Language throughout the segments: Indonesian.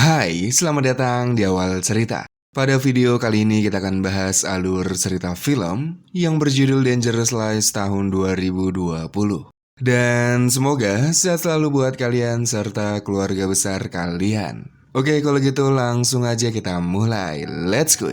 Hai, selamat datang di awal cerita. Pada video kali ini kita akan bahas alur cerita film yang berjudul Dangerous Lies tahun 2020. Dan semoga sehat selalu buat kalian serta keluarga besar kalian. Oke, kalau gitu langsung aja kita mulai. Let's go!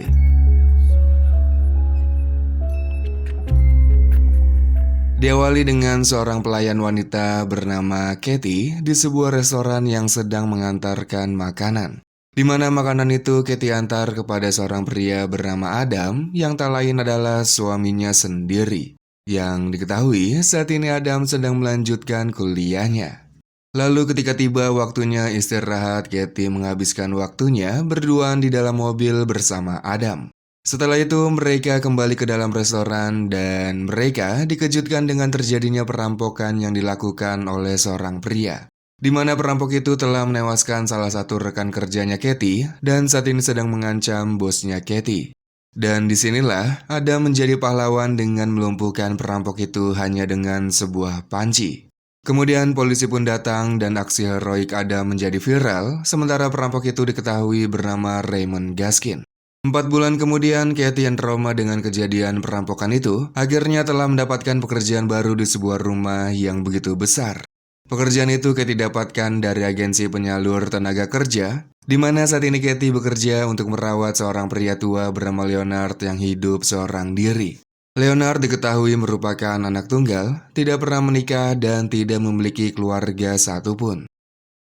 Diawali dengan seorang pelayan wanita bernama Katie di sebuah restoran yang sedang mengantarkan makanan. Di mana makanan itu Katie antar kepada seorang pria bernama Adam yang tak lain adalah suaminya sendiri. Yang diketahui saat ini Adam sedang melanjutkan kuliahnya. Lalu ketika tiba waktunya istirahat, Katie menghabiskan waktunya berduaan di dalam mobil bersama Adam. Setelah itu mereka kembali ke dalam restoran dan mereka dikejutkan dengan terjadinya perampokan yang dilakukan oleh seorang pria. Di mana perampok itu telah menewaskan salah satu rekan kerjanya Katie dan saat ini sedang mengancam bosnya Katie. Dan disinilah Adam menjadi pahlawan dengan melumpuhkan perampok itu hanya dengan sebuah panci. Kemudian polisi pun datang dan aksi heroik Adam menjadi viral, sementara perampok itu diketahui bernama Raymond Gaskin. 4 bulan kemudian, Katie yang trauma dengan kejadian perampokan itu akhirnya telah mendapatkan pekerjaan baru di sebuah rumah yang begitu besar. Pekerjaan itu Katie dapatkan dari agensi penyalur tenaga kerja, di mana saat ini Katie bekerja untuk merawat seorang pria tua bernama Leonard yang hidup seorang diri. Leonard diketahui merupakan anak tunggal, tidak pernah menikah dan tidak memiliki keluarga satupun.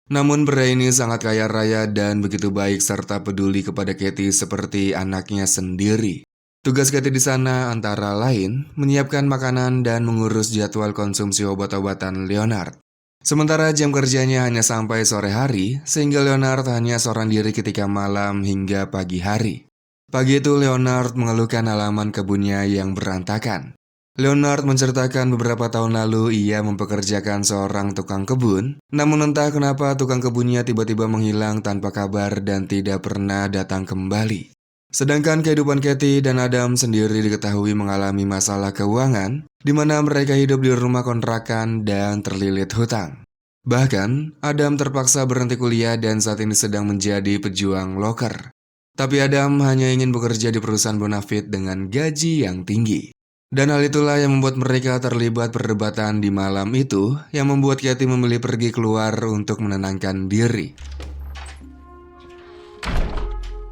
Namun pria ini sangat kaya raya dan begitu baik serta peduli kepada Katie seperti anaknya sendiri. Tugas Katie di sana antara lain menyiapkan makanan dan mengurus jadwal konsumsi obat-obatan Leonard. Sementara jam kerjanya hanya sampai sore hari, sehingga Leonard hanya seorang diri ketika malam hingga pagi hari. Pagi itu Leonard mengeluhkan halaman kebunnya yang berantakan. Leonard menceritakan beberapa tahun lalu ia mempekerjakan seorang tukang kebun, namun entah kenapa tukang kebunnya tiba-tiba menghilang tanpa kabar dan tidak pernah datang kembali. Sedangkan kehidupan Katie dan Adam sendiri diketahui mengalami masalah keuangan, di mana mereka hidup di rumah kontrakan dan terlilit hutang. Bahkan, Adam terpaksa berhenti kuliah dan saat ini sedang menjadi pejuang loker. Tapi Adam hanya ingin bekerja di perusahaan bonafit dengan gaji yang tinggi. Dan hal itulah yang membuat mereka terlibat perdebatan di malam itu yang membuat Katie memilih pergi keluar untuk menenangkan diri.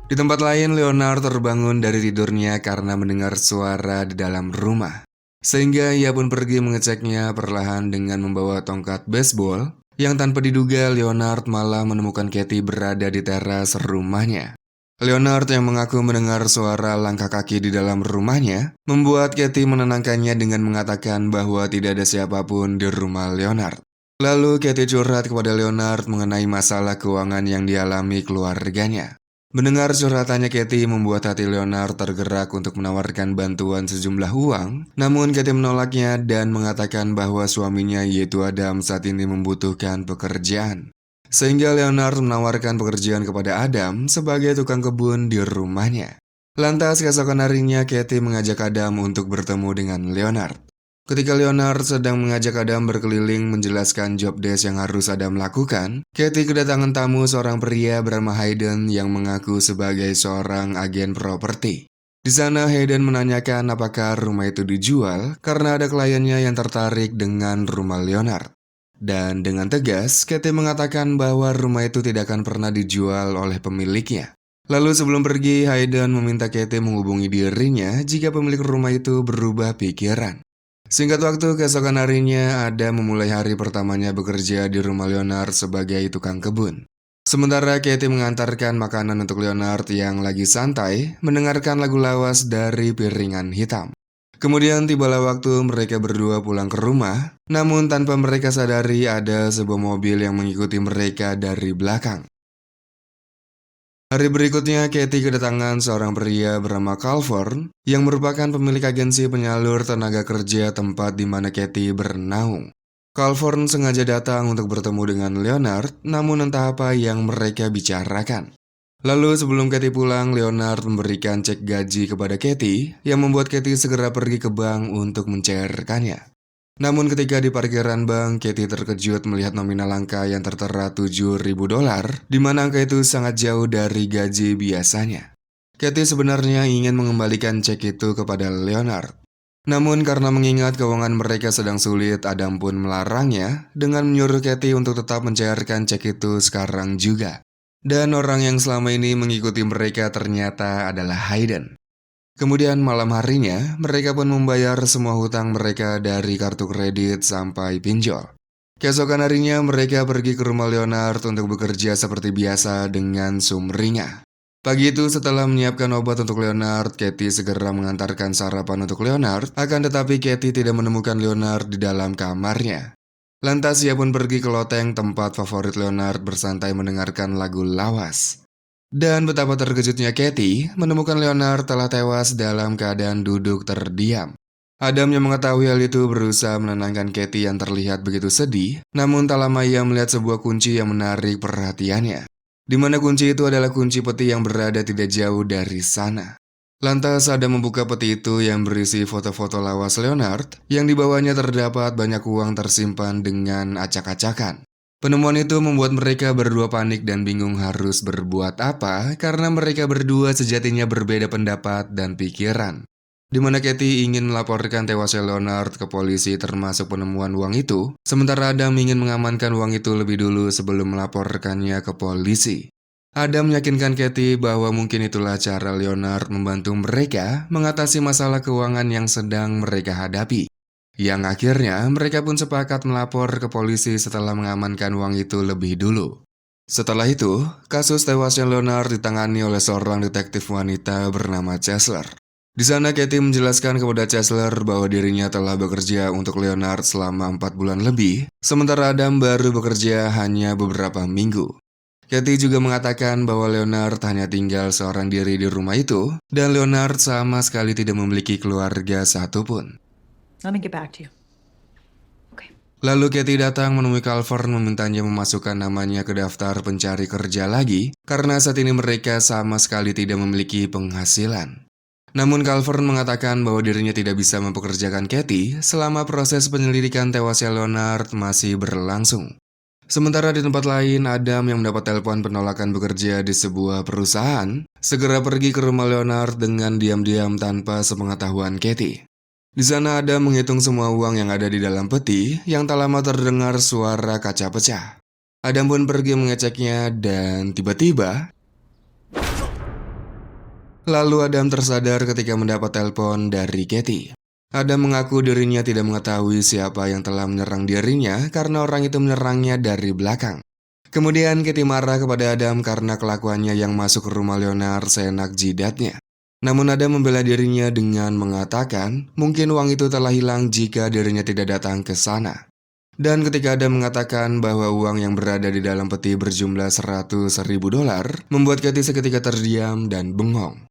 Di tempat lain, Leonard terbangun dari tidurnya karena mendengar suara di dalam rumah. Sehingga ia pun pergi mengeceknya perlahan dengan membawa tongkat baseball yang tanpa diduga Leonard malah menemukan Katie berada di teras rumahnya. Leonard yang mengaku mendengar suara langkah kaki di dalam rumahnya, membuat Katie menenangkannya dengan mengatakan bahwa tidak ada siapapun di rumah Leonard. Lalu Katie curhat kepada Leonard mengenai masalah keuangan yang dialami keluarganya. Mendengar curhatannya Katie membuat hati Leonard tergerak untuk menawarkan bantuan sejumlah uang, namun Katie menolaknya dan mengatakan bahwa suaminya yaitu Adam saat ini membutuhkan pekerjaan. Sehingga Leonard menawarkan pekerjaan kepada Adam sebagai tukang kebun di rumahnya. Lantas keesokan harinya Katie mengajak Adam untuk bertemu dengan Leonard. Ketika Leonard sedang mengajak Adam berkeliling menjelaskan job desk yang harus Adam lakukan, Katie kedatangan tamu seorang pria bernama Hayden yang mengaku sebagai seorang agen properti. Di sana Hayden menanyakan apakah rumah itu dijual karena ada kliennya yang tertarik dengan rumah Leonard. Dan dengan tegas, Katie mengatakan bahwa rumah itu tidak akan pernah dijual oleh pemiliknya. Lalu sebelum pergi, Hayden meminta Katie menghubungi dirinya jika pemilik rumah itu berubah pikiran. Singkat waktu, keesokan harinya, Adam memulai hari pertamanya bekerja di rumah Leonard sebagai tukang kebun. Sementara Katie mengantarkan makanan untuk Leonard yang lagi santai, mendengarkan lagu lawas dari piringan hitam. Kemudian tibalah waktu mereka berdua pulang ke rumah, namun tanpa mereka sadari ada sebuah mobil yang mengikuti mereka dari belakang. Hari berikutnya, Katie kedatangan seorang pria bernama Calvin yang merupakan pemilik agensi penyalur tenaga kerja tempat di mana Katie bernaung. Calvin sengaja datang untuk bertemu dengan Leonard, namun entah apa yang mereka bicarakan. Lalu sebelum Katie pulang, Leonard memberikan cek gaji kepada Katie yang membuat Katie segera pergi ke bank untuk mencairkannya. Namun ketika di parkiran bank, Katie terkejut melihat nominal angka yang tertera $7.000, di mana angka itu sangat jauh dari gaji biasanya. Katie sebenarnya ingin mengembalikan cek itu kepada Leonard. Namun karena mengingat keuangan mereka sedang sulit, Adam pun melarangnya dengan menyuruh Katie untuk tetap mencairkan cek itu sekarang juga. Dan orang yang selama ini mengikuti mereka ternyata adalah Hayden. Kemudian malam harinya, mereka pun membayar semua hutang mereka dari kartu kredit sampai pinjol. Keesokan harinya, mereka pergi ke rumah Leonard untuk bekerja seperti biasa dengan sumringah. Pagi itu setelah menyiapkan obat untuk Leonard, Katie segera mengantarkan sarapan untuk Leonard, akan tetapi Katie tidak menemukan Leonard di dalam kamarnya. Lantas ia pun pergi ke loteng tempat favorit Leonard bersantai mendengarkan lagu lawas. Dan betapa terkejutnya Katie menemukan Leonard telah tewas dalam keadaan duduk terdiam. Adam yang mengetahui hal itu berusaha menenangkan Katie yang terlihat begitu sedih, namun tak lama ia melihat sebuah kunci yang menarik perhatiannya. Di mana kunci itu adalah kunci peti yang berada tidak jauh dari sana. Lantas Adam membuka peti itu yang berisi foto-foto lawas Leonard, yang di bawahnya terdapat banyak uang tersimpan dengan acak-acakan. Penemuan itu membuat mereka berdua panik dan bingung harus berbuat apa karena mereka berdua sejatinya berbeda pendapat dan pikiran. Di mana Katie ingin melaporkan tewasnya Leonard ke polisi termasuk penemuan uang itu, sementara Adam ingin mengamankan uang itu lebih dulu sebelum melaporkannya ke polisi. Adam meyakinkan Katie bahwa mungkin itulah cara Leonard membantu mereka mengatasi masalah keuangan yang sedang mereka hadapi. Yang akhirnya mereka pun sepakat melapor ke polisi setelah mengamankan uang itu lebih dulu. Setelah itu, kasus tewasnya Leonard ditangani oleh seorang detektif wanita bernama Chesler. Di sana Katie menjelaskan kepada Chesler bahwa dirinya telah bekerja untuk Leonard selama 4 bulan lebih, sementara Adam baru bekerja hanya beberapa minggu. Katie juga mengatakan bahwa Leonard hanya tinggal seorang diri di rumah itu, dan Leonard sama sekali tidak memiliki keluarga satupun. Let me get back to you. Okay. Lalu Katie datang menemui Calvert memintanya memasukkan namanya ke daftar pencari kerja lagi karena saat ini mereka sama sekali tidak memiliki penghasilan. Namun Calvert mengatakan bahwa dirinya tidak bisa mempekerjakan Katie selama proses penyelidikan tewasnya Leonard masih berlangsung. Sementara di tempat lain, Adam yang mendapat telepon penolakan bekerja di sebuah perusahaan segera pergi ke rumah Leonard dengan diam-diam tanpa sepengetahuan Katie. Di sana Adam menghitung semua uang yang ada di dalam peti yang tak lama terdengar suara kaca pecah. Adam pun pergi mengeceknya dan tiba-tiba lalu Adam tersadar ketika mendapat telepon dari Katie. Adam mengaku dirinya tidak mengetahui siapa yang telah menyerang dirinya karena orang itu menyerangnya dari belakang. Kemudian Katie marah kepada Adam karena kelakuannya yang masuk ke rumah Leonard seenak jidatnya. Namun Adam membela dirinya dengan mengatakan mungkin uang itu telah hilang jika dirinya tidak datang ke sana. Dan ketika Adam mengatakan bahwa uang yang berada di dalam peti berjumlah $100.000, membuat Katie seketika terdiam dan bengong.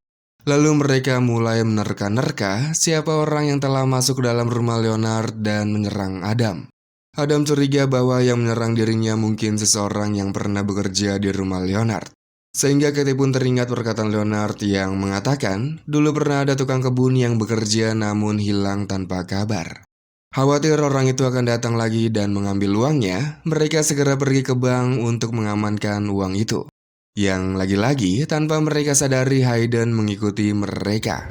Lalu mereka mulai menerka-nerka siapa orang yang telah masuk ke dalam rumah Leonard dan menyerang Adam. Adam curiga bahwa yang menyerang dirinya mungkin seseorang yang pernah bekerja di rumah Leonard. Sehingga Katie pun teringat perkataan Leonard yang mengatakan dulu pernah ada tukang kebun yang bekerja namun hilang tanpa kabar. Khawatir orang itu akan datang lagi dan mengambil uangnya, mereka segera pergi ke bank untuk mengamankan uang itu. Yang lagi-lagi tanpa mereka sadari Hayden mengikuti mereka.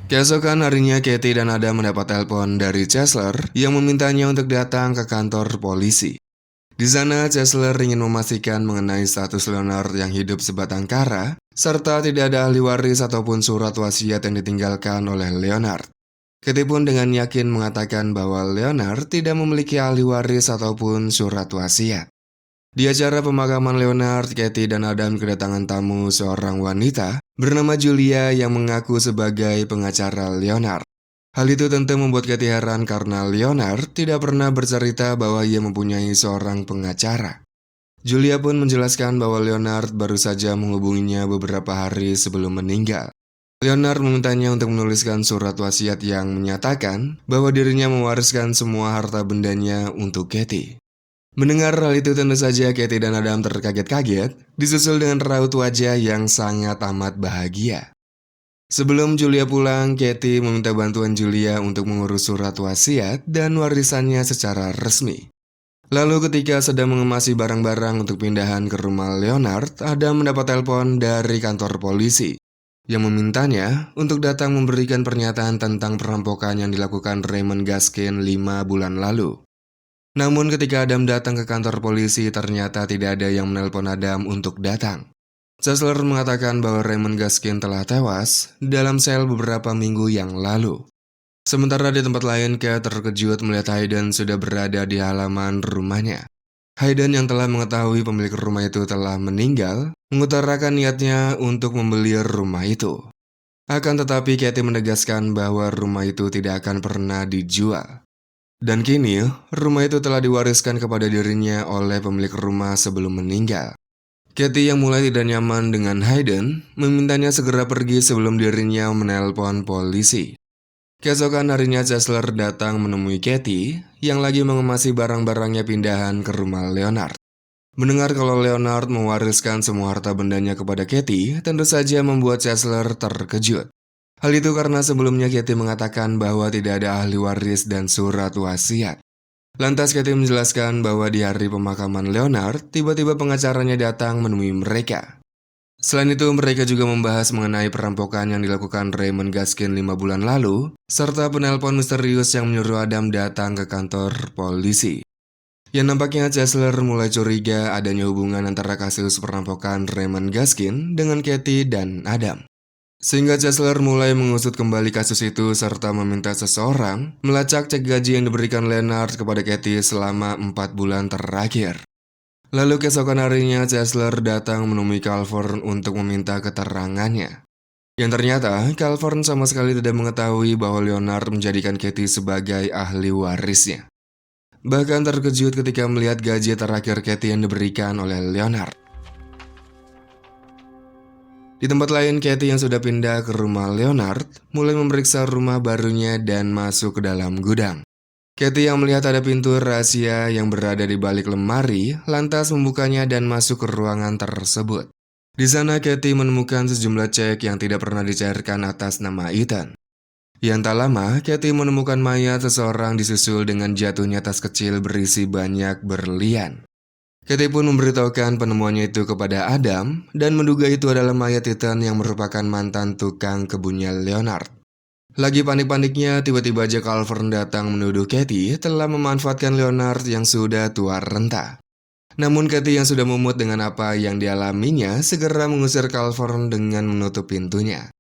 Keesokan harinya Katie dan Adam mendapat telepon dari Chesler yang memintanya untuk datang ke kantor polisi. Di sana, Chesler ingin memastikan mengenai status Leonard yang hidup sebatang kara, serta tidak ada ahli waris ataupun surat wasiat yang ditinggalkan oleh Leonard. Katie pun dengan yakin mengatakan bahwa Leonard tidak memiliki ahli waris ataupun surat wasiat. Di acara pemakaman Leonard, Katie dan Adam kedatangan tamu seorang wanita bernama Julia yang mengaku sebagai pengacara Leonard. Hal itu tentu membuat Katie heran karena Leonard tidak pernah bercerita bahwa ia mempunyai seorang pengacara. Julia pun menjelaskan bahwa Leonard baru saja menghubunginya beberapa hari sebelum meninggal. Leonard memintanya untuk menuliskan surat wasiat yang menyatakan bahwa dirinya mewariskan semua harta bendanya untuk Katie. Mendengar hal itu tentu saja Katie dan Adam terkaget-kaget, disusul dengan raut wajah yang sangat amat bahagia. Sebelum Julia pulang, Katie meminta bantuan Julia untuk mengurus surat wasiat dan warisannya secara resmi. Lalu ketika sedang mengemasi barang-barang untuk pindahan ke rumah Leonard, Adam mendapat telepon dari kantor polisi yang memintanya untuk datang memberikan pernyataan tentang perampokan yang dilakukan Raymond Gaskin 5 bulan lalu. Namun ketika Adam datang ke kantor polisi, ternyata tidak ada yang menelpon Adam untuk datang. Chesler mengatakan bahwa Raymond Gaskin telah tewas dalam sel beberapa minggu yang lalu. Sementara di tempat lain, Kate terkejut melihat Hayden sudah berada di halaman rumahnya. Hayden yang telah mengetahui pemilik rumah itu telah meninggal, mengutarakan niatnya untuk membeli rumah itu. Akan tetapi Katie menegaskan bahwa rumah itu tidak akan pernah dijual. Dan kini, rumah itu telah diwariskan kepada dirinya oleh pemilik rumah sebelum meninggal. Katie yang mulai tidak nyaman dengan Hayden, memintanya segera pergi sebelum dirinya menelpon polisi. Keesokan harinya Chesler datang menemui Katie yang lagi mengemasi barang-barangnya pindahan ke rumah Leonard. Mendengar kalau Leonard mewariskan semua harta bendanya kepada Katie, tentu saja membuat Chesler terkejut. Hal itu karena sebelumnya Katie mengatakan bahwa tidak ada ahli waris dan surat wasiat. Lantas Katie menjelaskan bahwa di hari pemakaman Leonard, tiba-tiba pengacaranya datang menemui mereka. Selain itu, mereka juga membahas mengenai perampokan yang dilakukan Raymond Gaskin 5 bulan lalu, serta penelpon misterius yang menyuruh Adam datang ke kantor polisi. Yang nampaknya Chesler mulai curiga adanya hubungan antara kasus perampokan Raymond Gaskin dengan Katie dan Adam. Sehingga Chesler mulai mengusut kembali kasus itu serta meminta seseorang melacak cek gaji yang diberikan Leonard kepada Katie selama 4 bulan terakhir. Lalu keesokan harinya Chesler datang menemui Calvin untuk meminta keterangannya. Yang ternyata Calvin sama sekali tidak mengetahui bahwa Leonard menjadikan Katie sebagai ahli warisnya. Bahkan terkejut ketika melihat gaji terakhir Katie yang diberikan oleh Leonard. Di tempat lain, Katie yang sudah pindah ke rumah Leonard mulai memeriksa rumah barunya dan masuk ke dalam gudang. Katie yang melihat ada pintu rahasia yang berada di balik lemari, lantas membukanya dan masuk ke ruangan tersebut. Di sana Katie menemukan sejumlah cek yang tidak pernah dicairkan atas nama Ethan. Yang tak lama, Katie menemukan mayat seseorang disusul dengan jatuhnya tas kecil berisi banyak berlian. Katie pun memberitahukan penemuannya itu kepada Adam dan menduga itu adalah mayat Ethan yang merupakan mantan tukang kebunnya Leonard. Lagi panik-paniknya, tiba-tiba aja Calvin datang menuduh Katie telah memanfaatkan Leonard yang sudah tua renta. Namun Katie yang sudah mumut dengan apa yang dialaminya segera mengusir Calvin dengan menutup pintunya.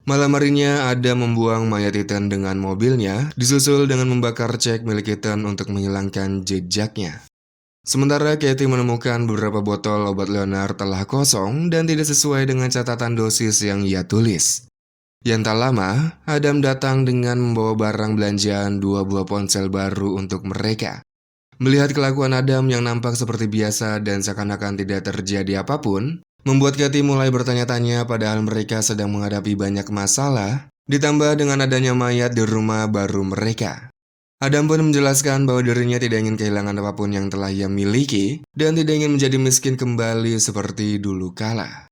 Malam harinya, Adam membuang mayat Ethan dengan mobilnya, disusul dengan membakar cek milik Ethan untuk menghilangkan jejaknya. Sementara Katie menemukan beberapa botol obat Leonard telah kosong dan tidak sesuai dengan catatan dosis yang ia tulis. Yang tak lama, Adam datang dengan membawa barang belanjaan 2 buah ponsel baru untuk mereka. Melihat kelakuan Adam yang nampak seperti biasa dan seakan-akan tidak terjadi apapun, membuat Katie mulai bertanya-tanya padahal mereka sedang menghadapi banyak masalah, ditambah dengan adanya mayat di rumah baru mereka. Adam pun menjelaskan bahwa dirinya tidak ingin kehilangan apapun yang telah ia miliki dan tidak ingin menjadi miskin kembali seperti dulu kala.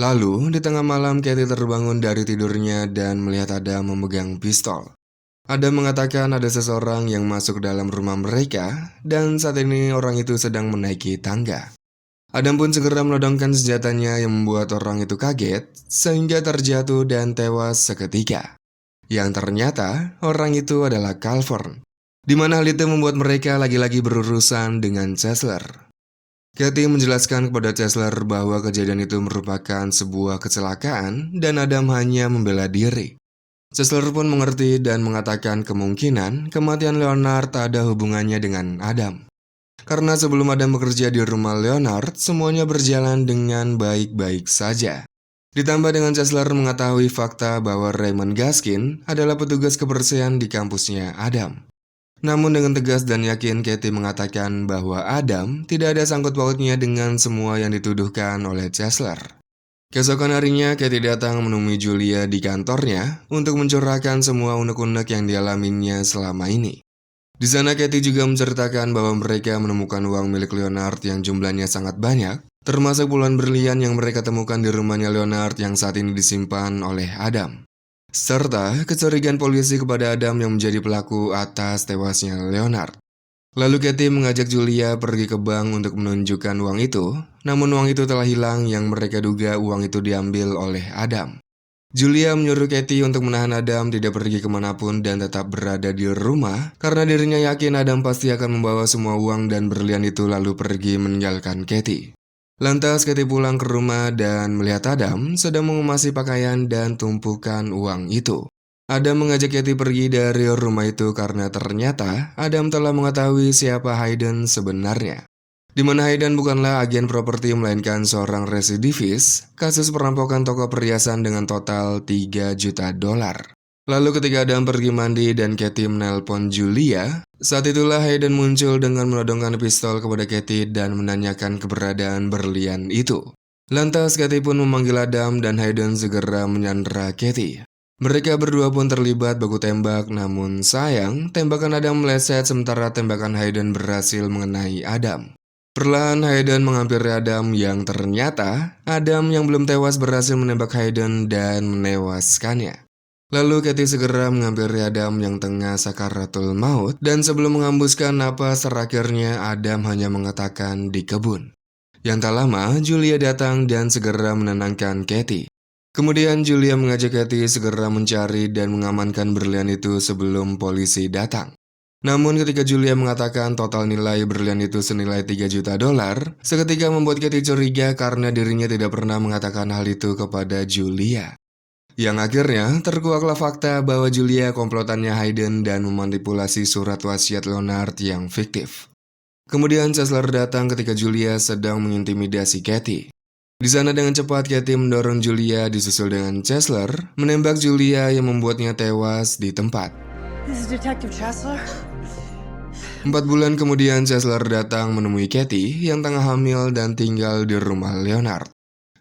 Lalu, di tengah malam Katie terbangun dari tidurnya dan melihat Adam memegang pistol. Adam mengatakan ada seseorang yang masuk ke dalam rumah mereka dan saat ini orang itu sedang menaiki tangga. Adam pun segera melodongkan senjatanya yang membuat orang itu kaget sehingga terjatuh dan tewas seketika. Yang ternyata orang itu adalah Calvin, di mana hal itu membuat mereka lagi-lagi berurusan dengan Chesler. Katie menjelaskan kepada Chesler bahwa kejadian itu merupakan sebuah kecelakaan dan Adam hanya membela diri. Chesler pun mengerti dan mengatakan kemungkinan kematian Leonard ada hubungannya dengan Adam. Karena sebelum Adam bekerja di rumah Leonard, semuanya berjalan dengan baik-baik saja. Ditambah dengan Chesler mengetahui fakta bahwa Raymond Gaskin adalah petugas kebersihan di kampusnya Adam. Namun dengan tegas dan yakin Katie mengatakan bahwa Adam tidak ada sangkut pautnya dengan semua yang dituduhkan oleh Chesler. Keesokan harinya Katie datang menemui Julia di kantornya untuk mencurahkan semua unek-unek yang dialaminya selama ini. Di sana Katie juga menceritakan bahwa mereka menemukan uang milik Leonard yang jumlahnya sangat banyak, termasuk puluhan berlian yang mereka temukan di rumahnya Leonard yang saat ini disimpan oleh Adam. serta kecurigaan polisi kepada Adam yang menjadi pelaku atas tewasnya Leonard. Lalu Katie mengajak Julia pergi ke bank untuk menunjukkan uang itu, namun uang itu telah hilang yang mereka duga uang itu diambil oleh Adam. Julia menyuruh Katie untuk menahan Adam tidak pergi kemanapun dan tetap berada di rumah karena dirinya yakin Adam pasti akan membawa semua uang dan berlian itu lalu pergi meninggalkan Katie. Lantas Katie pulang ke rumah dan melihat Adam sedang mengemasi pakaian dan tumpukan uang itu. Adam mengajak Katie pergi dari rumah itu karena ternyata Adam telah mengetahui siapa Hayden sebenarnya. Di mana Hayden bukanlah agen properti melainkan seorang residivis, kasus perampokan toko perhiasan dengan total 3 juta dolar. Lalu ketika Adam pergi mandi dan Katie menelpon Julia, saat itulah Hayden muncul dengan menodongkan pistol kepada Katie dan menanyakan keberadaan berlian itu. Lantas Katie pun memanggil Adam dan Hayden segera menyandera Katie. Mereka berdua pun terlibat baku tembak, namun sayang, tembakan Adam meleset sementara tembakan Hayden berhasil mengenai Adam. Perlahan Hayden menghampiri Adam yang ternyata Adam yang belum tewas berhasil menembak Hayden dan menewaskannya. Lalu Katie segera menghampiri Adam yang tengah sakaratul maut dan sebelum menghembuskan napas terakhirnya Adam hanya mengatakan di kebun. Yang tak lama Julia datang dan segera menenangkan Katie. Kemudian Julia mengajak Katie segera mencari dan mengamankan berlian itu sebelum polisi datang. Namun ketika Julia mengatakan total nilai berlian itu senilai 3 juta dolar, seketika membuat Katie curiga karena dirinya tidak pernah mengatakan hal itu kepada Julia. Yang akhirnya terkuaklah fakta bahwa Julia komplotannya Hayden dan memanipulasi surat wasiat Leonard yang fiktif. Kemudian Cesler datang ketika Julia sedang mengintimidasi Katie. Di sana dengan cepat Katie mendorong Julia disusul dengan Cesler menembak Julia yang membuatnya tewas di tempat. This is Detective Chesler. 4 bulan kemudian Cesler datang menemui Katie yang tengah hamil dan tinggal di rumah Leonard.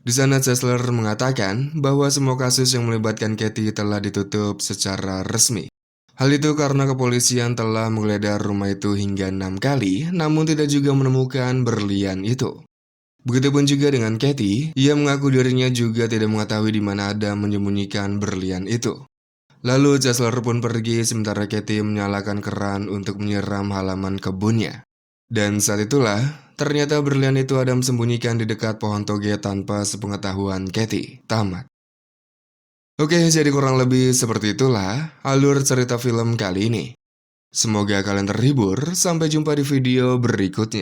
Di sana Cesler mengatakan bahwa semua kasus yang melibatkan Katie telah ditutup secara resmi. Hal itu karena kepolisian telah menggeledah rumah itu hingga 6 kali, namun tidak juga menemukan berlian itu. Begitupun juga dengan Katie, ia mengaku dirinya juga tidak mengetahui di mana Adam menyembunyikan berlian itu. Lalu Cesler pun pergi sementara Katie menyalakan keran untuk menyiram halaman kebunnya. Dan saat itulah, ternyata berlian itu Adam sembunyikan di dekat pohon toge tanpa sepengetahuan Katie. Tamat. Oke, jadi kurang lebih seperti itulah alur cerita film kali ini. Semoga kalian terhibur, sampai jumpa di video berikutnya.